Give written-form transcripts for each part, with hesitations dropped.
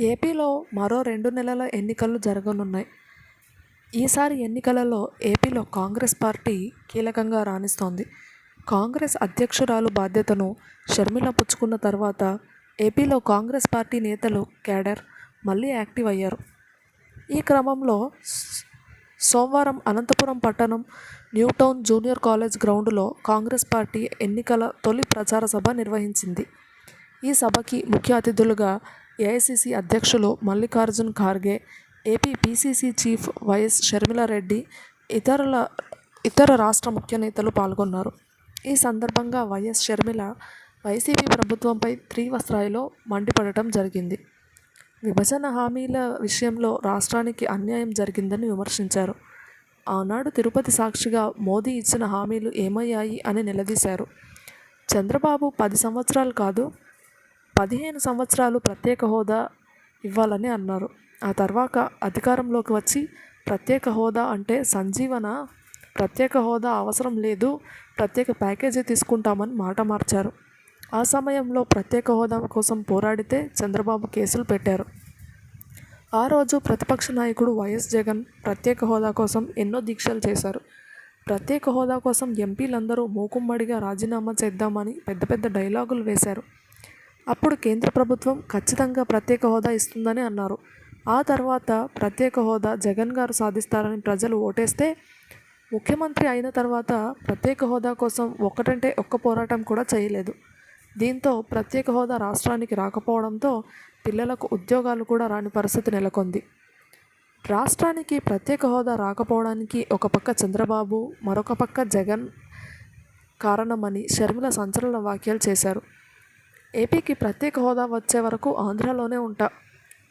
ఏపీలో మరో 2 నెలల ఎన్నికలు జరగనున్నాయి. ఈసారి ఎన్నికలలో ఏపీలో కాంగ్రెస్ పార్టీ కీలకంగా రాణిస్తోంది. కాంగ్రెస్ అధ్యక్షురాలు బాధ్యతను షర్మిల పుచ్చుకున్న తర్వాత ఏపీలో కాంగ్రెస్ పార్టీ నేతలు, క్యాడర్ మళ్లీ యాక్టివ్ అయ్యారు. ఈ క్రమంలో సోమవారం అనంతపురం పట్టణం న్యూటౌన్ జూనియర్ కాలేజ్ గ్రౌండ్లో కాంగ్రెస్ పార్టీ ఎన్నికల తొలి ప్రచార సభ నిర్వహించింది. ఈ సభకి ముఖ్య అతిథులుగా ఏఐసీసీ అధ్యక్షులు Mallikarjun Kharge, AP PCC chief YS Sharmila Reddy, ఇతర రాష్ట్ర ముఖ్య నేతలు పాల్గొన్నారు. ఈ సందర్భంగా వైఎస్ షర్మిల వైసీపీ ప్రభుత్వంపై తీవ్ర స్థాయిలో మండిపడటం జరిగింది. విభజన హామీల విషయంలో రాష్ట్రానికి అన్యాయం జరిగిందని విమర్శించారు. ఆనాడు తిరుపతి సాక్షిగా మోదీ ఇచ్చిన హామీలు ఏమయ్యాయి అని నిలదీశారు. చంద్రబాబు 10 సంవత్సరాలు కాదు, 15 సంవత్సరాలు ప్రత్యేక హోదా ఇవ్వాలని అన్నారు. ఆ తర్వాత అధికారంలోకి వచ్చి ప్రత్యేక హోదా అంటే సంజీవన, ప్రత్యేక హోదా అవసరం లేదు, ప్రత్యేక ప్యాకేజీ తీసుకుంటామని మాట మార్చారు. ఆ సమయంలో ప్రత్యేక హోదా కోసం పోరాడితే చంద్రబాబు కేసులు పెట్టారు. ఆ రోజు ప్రతిపక్ష నాయకుడు వైఎస్ జగన్ ప్రత్యేక హోదా కోసం ఎన్నో దీక్షలు చేశారు. ప్రత్యేక హోదా కోసం ఎంపీలందరూ మూకుమ్మడిగా రాజీనామా చేద్దామని పెద్ద పెద్ద డైలాగులు వేశారు. అప్పుడు కేంద్ర ప్రభుత్వం ఖచ్చితంగా ప్రత్యేక హోదా ఇస్తుందని అన్నారు. ఆ తర్వాత ప్రత్యేక హోదా జగన్ గారు సాధిస్తారని ప్రజలు ఓటేస్తే, ముఖ్యమంత్రి అయిన తర్వాత ప్రత్యేక హోదా కోసం ఒక్కటంటే ఒక్క పోరాటం కూడా చేయలేదు. దీంతో ప్రత్యేక హోదా రాష్ట్రానికి రాకపోవడంతో పిల్లలకు ఉద్యోగాలు కూడా రాని పరిస్థితి నెలకొంది. రాష్ట్రానికి ప్రత్యేక హోదా రాకపోవడానికి ఒక పక్క చంద్రబాబు, మరొక పక్క జగన్ కారణమని షర్మిల సంచలన వ్యాఖ్యలు చేశారు. ఏపీకి ప్రత్యేక హోదా వచ్చే వరకు ఆంధ్రాలోనే ఉంటా,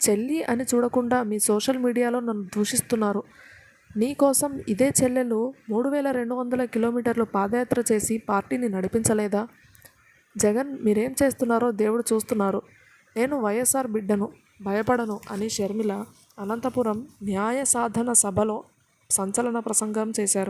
చెల్లి అని చూడకుండా మీ సోషల్ మీడియాలో నన్ను దూషిస్తున్నారు. నీ కోసం ఇదే చెల్లెలు 3200 కిలోమీటర్లు పాదయాత్ర చేసి పార్టీని నడిపించలేదా? జగన్ మీరేం చేస్తున్నారో దేవుడు చూస్తున్నారు. నేను వైఎస్ఆర్ బిడ్డను, భయపడను అని షర్మిల అనంతపురం న్యాయ సాధన సభలో సంచలన ప్రసంగం చేశారు.